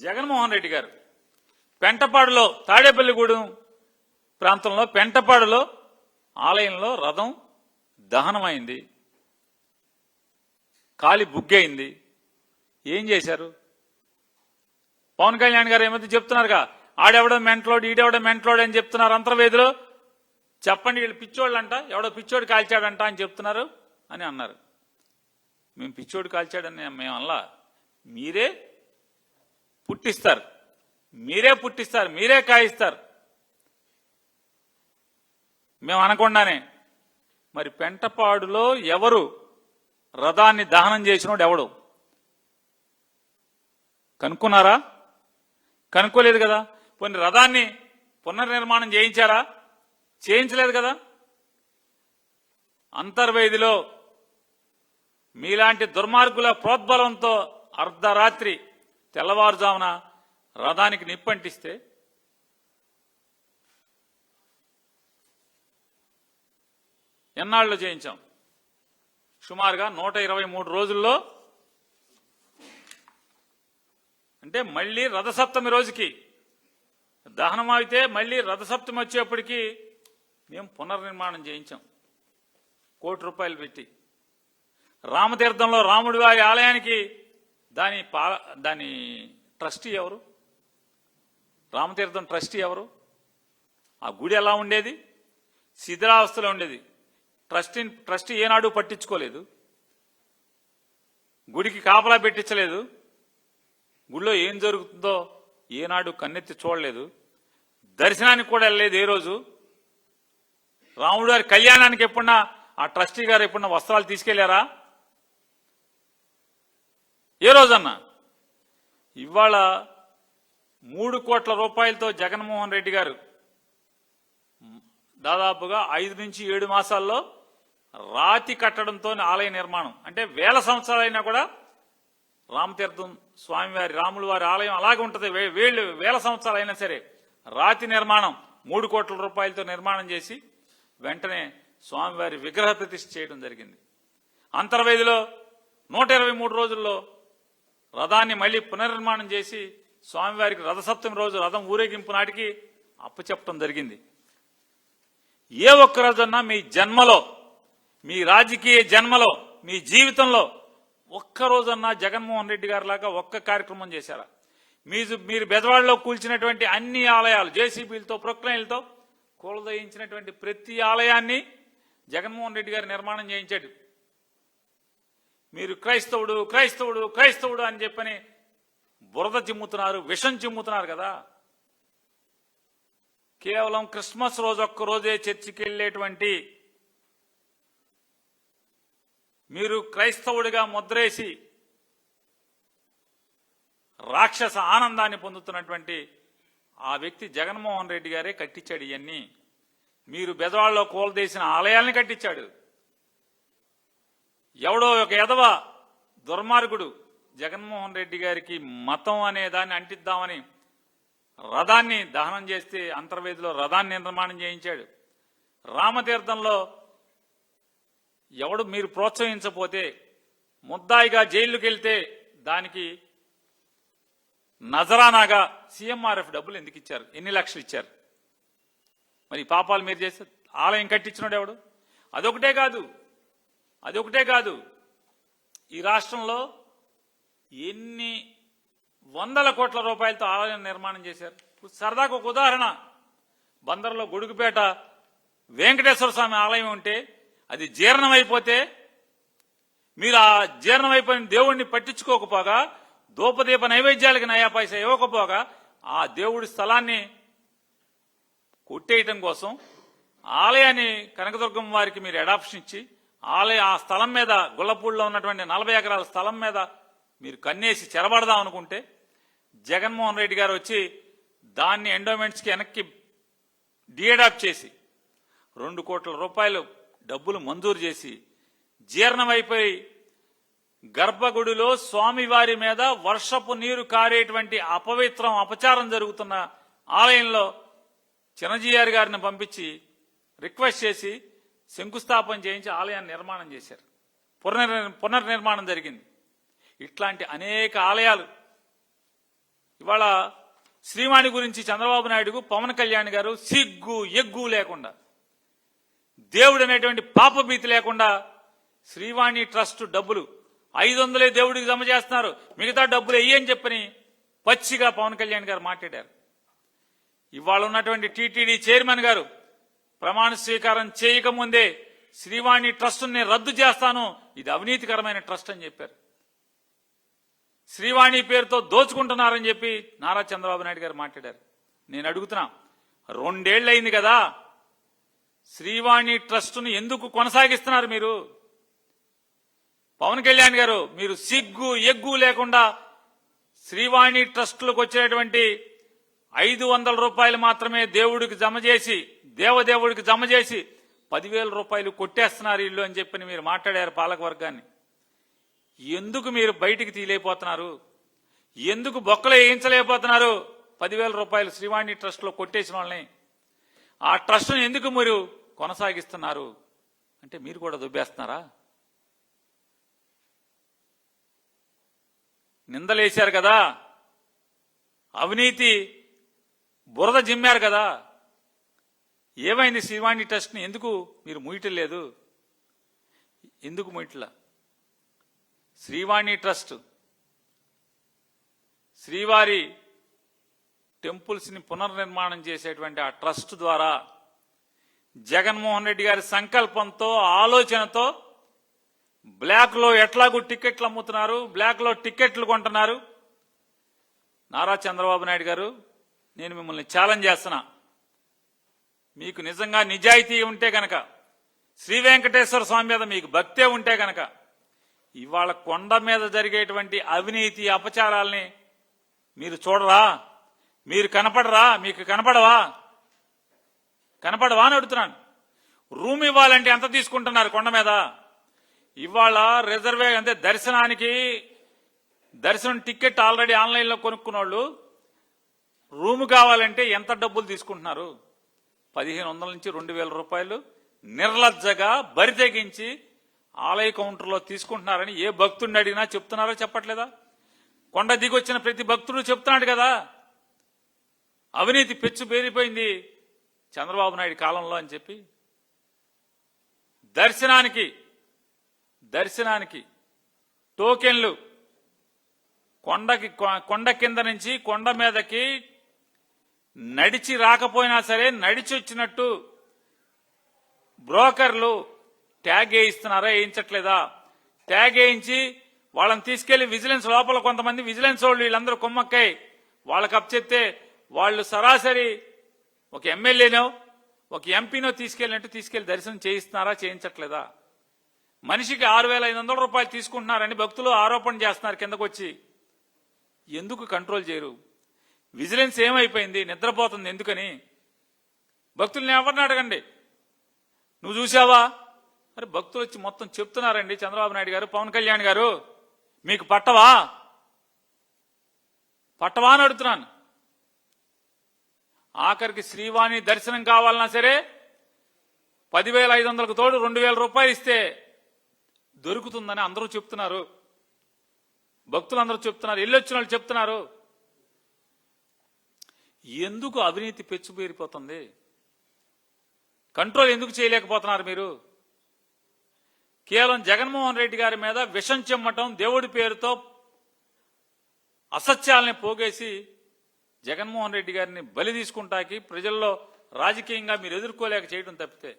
జగన్మోహన్ రెడ్డి గారు పెంటపాడులో తాడేపల్లిగూడెం ప్రాంతంలో పెంటపాడులో ఆలయంలో రథం దహనమైంది, కాలి బుగ్గైంది. ఏం చేశారు? పవన్ కళ్యాణ్ గారు ఏమైతే చెప్తున్నారుగా, ఆడెవడో మెంట్లోడు ఈడెవడో మెంట్లోడు అని చెప్తున్నారు అంతర్వేదిలో. చెప్పండి, వీళ్ళు పిచ్చోళ్ళంట, ఎవడో పిచ్చోడు కాల్చాడంట అని చెప్తున్నారు అని అన్నారు. మేము పిచ్చోడు కాల్చాడని మేము అలా, మీరే పుట్టిస్తారు, మీరే కాయిస్తారు. మేము అనకుండానే మరి పెంటపాడులో ఎవరు రథాన్ని దహనం చేసినోడు ఎవడు కనుక్కున్నారా? కనుక్కోలేదు కదా. కొన్ని రథాన్ని పునర్నిర్మాణం చేయించారా? చేయించలేదు కదా. అంతర్వేదిలో మీలాంటి దుర్మార్గుల ప్రోద్బలంతో అర్ధరాత్రి తెల్లవారుజామున రథానికి నిప్పంటిస్తే ఎన్నాళ్ళు చేయించాం? సుమారుగా 123 రోజుల్లో. అంటే మళ్ళీ రథసప్తమి రోజుకి దహనం అయితే మళ్ళీ రథసప్తమి వచ్చేప్పటికి మేము పునర్నిర్మాణం చేయించాం ₹1 కోటి పెట్టి. రామతీర్థంలో రాముడి వారి ఆలయానికి దాని ట్రస్టీ ఎవరు? రామతీర్థం ట్రస్టీ ఎవరు? ఆ గుడి ఎలా ఉండేది? శిథిలావస్థలో ఉండేది. ట్రస్టీ ఏనాడు పట్టించుకోలేదు, గుడికి కాపలా పెట్టించలేదు, గుడిలో ఏం జరుగుతుందో ఏనాడు కన్నెత్తి చూడలేదు, దర్శనానికి కూడా వెళ్ళలేదు. ఏ రోజు రాముడు గారి కళ్యాణానికి ఎప్పుడన్నా ఆ ట్రస్టీ గారు ఎప్పుడన్నా వస్త్రాలు తీసుకెళ్లారా? ఏ రోజన్నా? ఇవాళ ₹3 కోట్ల జగన్మోహన్ రెడ్డి గారు దాదాపుగా 5 నుంచి 7 మాసాల్లో రాతి కట్టడంతో ఆలయ నిర్మాణం. అంటే 1000 సంవత్సరాలైనా కూడా రామతీర్థం స్వామివారి రాముల వారి ఆలయం అలాగే ఉంటుంది. 1000 సంవత్సరాలైనా సరే రాతి నిర్మాణం ₹3 కోట్ల నిర్మాణం చేసి వెంటనే స్వామివారి విగ్రహ ప్రతిష్ఠ చేయడం జరిగింది. అంతర్వేదిలో 123 రోజుల్లో రథాన్ని మళ్లీ పునర్నిర్మాణం చేసి స్వామివారికి రథసప్తమి రోజు రథం ఊరేగింపు నాటికి అప్పచెప్పడం జరిగింది. ఏ ఒక్క రోజన్నా మీ జన్మలో, మీ రాజకీయ జన్మలో, మీ జీవితంలో ఒక్కరోజన్నా జగన్మోహన్ రెడ్డి గారి లాగా ఒక్క కార్యక్రమం చేశారా? మీరు బెదవాడలో కూల్చినటువంటి అన్ని ఆలయాలు జేసీబీలతో ప్రొక్లైన్లతో కూలదయించినటువంటి ప్రతి ఆలయాన్ని జగన్మోహన్ రెడ్డి గారు నిర్మాణం చేయించాడు. మీరు క్రైస్తవుడు క్రైస్తవుడు క్రైస్తవుడు అని చెప్పని బురద చిమ్ముతున్నారు, విషం చిమ్ముతున్నారు కదా. కేవలం క్రిస్మస్ రోజు ఒక్కరోజే చర్చికి వెళ్ళేటువంటి మీరు క్రైస్తవుడిగా ముద్రేసి రాక్షస ఆనందాన్ని పొందుతున్నటువంటి ఆ వ్యక్తి జగన్మోహన్ రెడ్డి గారే కట్టించాడు. ఇవన్నీ మీరు బెదవాడలో కూలదేసిన ఆలయాల్ని కట్టించాడు. ఎవడో ఒక ఎదవ దుర్మార్గుడు జగన్మోహన్ రెడ్డి గారికి మతం అనే దాన్ని అంటిద్దామని రథాన్ని దహనం చేస్తే అంతర్వేదిలో రథాన్ని నిర్మాణం చేయించాడు. రామతీర్థంలో ఎవడు మీరు ప్రోత్సహించకపోతే ముద్దాయిగా జైలుకి వెళ్తే దానికి నజరానాగా సీఎంఆర్ఎఫ్ డబ్బులు ఎందుకు ఇచ్చారు? ఎన్ని లక్షలు ఇచ్చారు? మరి పాపాలు మీరు చేస్తే ఆలయం కట్టించినాడు ఎవడు? అదొకటే కాదు, ఈ రాష్ట్రంలో ఎన్ని వందల కోట్ల రూపాయలతో ఆలయం నిర్మాణం చేశారు. సరదాకు ఒక ఉదాహరణ, బందర్లో గొడుగుపేట వెంకటేశ్వర స్వామి ఆలయం ఉంటే అది జీర్ణమైపోతే మీరు ఆ జీర్ణమైపోయిన దేవుణ్ణి పట్టించుకోకపోగా, ధూపదీప నైవేద్యాలకి నయా పైసా ఇవ్వకపోగా ఆ దేవుడి స్థలాన్ని కొట్టేయటం కోసం ఆలయాన్ని కనకదుర్గం వారికి మీరు అడాప్షన్ ఇచ్చి ఆ స్థలం మీద గుల్లపూడిలో ఉన్నటువంటి 40 ఎకరాల స్థలం మీద మీరు కన్నేసి చెరబడదాం అనుకుంటే జగన్మోహన్ రెడ్డి గారు వచ్చి దాన్ని ఎండోమెంట్స్కి వెనక్కి డీఅడాప్ట్ చేసి ₹2 కోట్ల డబ్బులు మంజూరు చేసి జీర్ణమైపోయి గర్భగుడిలో స్వామివారి మీద వర్షపు నీరు కారేటువంటి అపచారం జరుగుతున్న ఆలయంలో చిరంజీవి గారిని పంపించి రిక్వెస్ట్ చేసి శంకుస్థాపన చేయించి ఆలయాన్ని నిర్మాణం చేశారు. పునర్నిర్మాణం జరిగింది. ఇట్లాంటి అనేక ఆలయాలు ఇవాళ శ్రీవాణి గురించి చంద్రబాబు నాయుడుకు పవన్ కళ్యాణ్ గారు సిగ్గు ఎగ్గు లేకుండా, దేవుడు అనేటువంటి పాపభీతి లేకుండా శ్రీవాణి ట్రస్ట్ డబ్బులు 500 దేవుడికి జమ చేస్తున్నారు, మిగతా డబ్బులు వెయ్యని చెప్పని పచ్చిగా పవన్ కళ్యాణ్ గారు మాట్లాడారు. ఇవాళ ఉన్నటువంటి టీటీడీ చైర్మన్ గారు ప్రమాణ స్వీకారం చేయకముందే శ్రీవాణి ట్రస్టుని రద్దు చేస్తాను, ఇది అవినీతికరమైన ట్రస్ట్ అని చెప్పారు. శ్రీవాణి పేరుతో దోచుకుంటున్నారని చెప్పి నారా చంద్రబాబు నాయుడు గారు మాట్లాడారు. నేను అడుగుతున్నా, 2 ఏళ్లు అయింది కదా, శ్రీవాణి ట్రస్టును ఎందుకు కొనసాగిస్తున్నారు మీరు? పవన్ కళ్యాణ్ గారు, మీరు సిగ్గు ఎగ్గు లేకుండా శ్రీవాణి ట్రస్టులకు వచ్చేటువంటి 500 రూపాయలు మాత్రమే దేవుడికి జమ చేసి, దేవదేవుడికి జమ చేసి 10,000 రూపాయలు కొట్టేస్తున్నారు ఇల్లు అని చెప్పి మీరు మాట్లాడారు పాలక వర్గాన్ని. ఎందుకు మీరు బయటికి తీయలేకపోతున్నారు? ఎందుకు బొక్కలు వేయించలేకపోతున్నారు? 10,000 రూపాయలు శ్రీవాణి ట్రస్ట్ లో కొట్టేసిన వాళ్ళని, ఆ ట్రస్ట్ను ఎందుకు మీరు కొనసాగిస్తున్నారు? అంటే మీరు కూడా దుబ్బేస్తున్నారా? నిందలేశారు కదా, అవినీతి బురద జిమ్మారు కదా, ఏమైంది? శ్రీవాణి ట్రస్ట్ని ఎందుకు మీరు ముయ్యటం లేదు? ఎందుకు ముయ్యట్లా? శ్రీవాణి ట్రస్ట్ శ్రీవారి టెంపుల్స్ ని పునర్నిర్మాణం చేసేటువంటి ఆ ట్రస్ట్ ద్వారా జగన్మోహన్ రెడ్డి గారి సంకల్పంతో, ఆలోచనతో బ్లాక్ లో ఎట్లాగూ టికెట్లు అమ్ముతున్నారు, బ్లాక్ లో టికెట్లు కొంటున్నారు. నారా చంద్రబాబు నాయుడు గారు, నేను మిమ్మల్ని ఛాలెంజ్ చేస్తున్నా, మీకు నిజంగా నిజాయితీ ఉంటే గనక, శ్రీ వెంకటేశ్వర స్వామి మీద మీకు భక్తే ఉంటే గనక, ఇవాళ కొండ మీద జరిగేటువంటి అవినీతి అపచారాల్ని మీరు చూడరా? మీరు కనపడరా? మీకు కనపడవా అని అడుగుతున్నాను. రూమ్ ఇవ్వాలంటే ఎంత తీసుకుంటున్నారు కొండ మీద? ఇవాళ రిజర్వే అంటే దర్శనం టికెట్ ఆల్రెడీ ఆన్లైన్లో కొనుక్కున్న వాళ్ళు రూమ్ కావాలంటే ఎంత డబ్బులు తీసుకుంటున్నారు? 1,500 నుంచి 2,000 రూపాయలు నిర్లజ్జగా బరి తెగించి ఆలయ కౌంటర్లో తీసుకుంటున్నారని ఏ భక్తుడిని అడిగినా చెప్తున్నారో చెప్పట్లేదా? కొండ దిగొచ్చిన ప్రతి భక్తుడు చెప్తున్నాడు కదా, అవినీతి పెచ్చు పేరిపోయింది చంద్రబాబు నాయుడు కాలంలో అని చెప్పి. దర్శనానికి టోకెన్లు కొండ కింద నుంచి కొండ మీదకి నడిచి రాకపోయినా సరే నడిచి వచ్చినట్టు బ్రోకర్లు ట్యాగ్ వేయిస్తున్నారా, వేయించట్లేదా? ట్యాగ్ వేయించి వాళ్ళని తీసుకెళ్లి విజిలెన్స్ లోపల కొంతమంది విజిలెన్స్ వాళ్ళు వీళ్ళందరూ కుమ్మక్కై వాళ్ళకి అప్పచెప్తే వాళ్ళు సరాసరి ఒక ఎమ్మెల్యేనో ఒక ఎంపీనో తీసుకెళ్లి దర్శనం చేయిస్తున్నారా, చేయించట్లేదా? మనిషికి 6,500 రూపాయలు తీసుకుంటున్నారని భక్తులు ఆరోపణ చేస్తున్నారు కిందకు వచ్చి. ఎందుకు కంట్రోల్ చేయరు? విజిలెన్స్ ఏమైపోయింది? నిద్రపోతుంది ఎందుకని? భక్తుల్ని ఎవరిని అడగండి, నువ్వు చూసావా? మరి భక్తులు వచ్చి మొత్తం చెప్తున్నారండి, చంద్రబాబు నాయుడు గారు, పవన్ కళ్యాణ్ గారు, మీకు పట్టవా అని అడుగుతున్నాను. ఆఖరికి శ్రీవాణి దర్శనం కావాలన్నా సరే 10,500కు తోడు 2,000 రూపాయలు ఇస్తే దొరుకుతుందని అందరూ చెప్తున్నారు, భక్తులందరూ చెప్తున్నారు, వెళ్ళొచ్చిన వాళ్ళు చెప్తున్నారు. ఎందుకు అవినీతి పెచ్చుపేరిపోతుంది? కంట్రోల్ ఎందుకు చేయలేకపోతున్నారు మీరు? కేవలం జగన్మోహన్ రెడ్డి గారి మీద విషం చెమ్మటం, దేవుడి పేరుతో అసత్యాలని పోగేసి జగన్మోహన్ రెడ్డి గారిని బలి తీసుకుంటాకి ప్రజల్లో రాజకీయంగా మీరు ఎదుర్కోలేక చేయడం తప్పితే